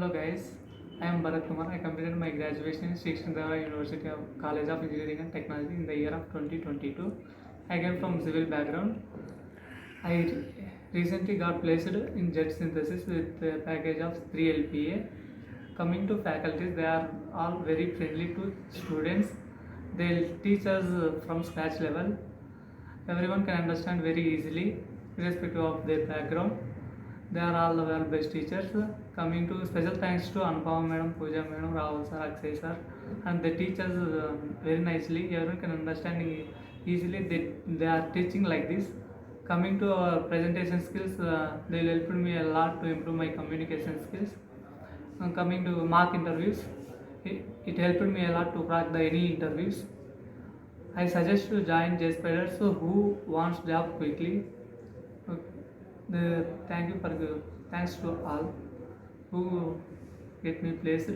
Hello guys, I am BHARATHKUMAR. I completed my graduation in Sri Krishna University of College of Engineering and Technology in the year of 2022. I came from civil background. I recently got placed in jet synthesis with a package of 3 LPA. Coming to faculties, they are all very friendly to students. They'll teach us from scratch level. Everyone can understand very easily, irrespective of their background. They are all the well best teachers. Coming to special thanks to Anupama Madam, Pooja Madam, Rahul sir, Akshay sir, and they teach us very nicely. Everyone can understand easily. They are teaching like this. Coming to our presentation skills, they will help me a lot to improve my communication skills. Coming to mock interviews, it helped me a lot to crack the any interviews. I suggest to join JSpiders who wants job quickly. Thank you for thanks to all who get me placed.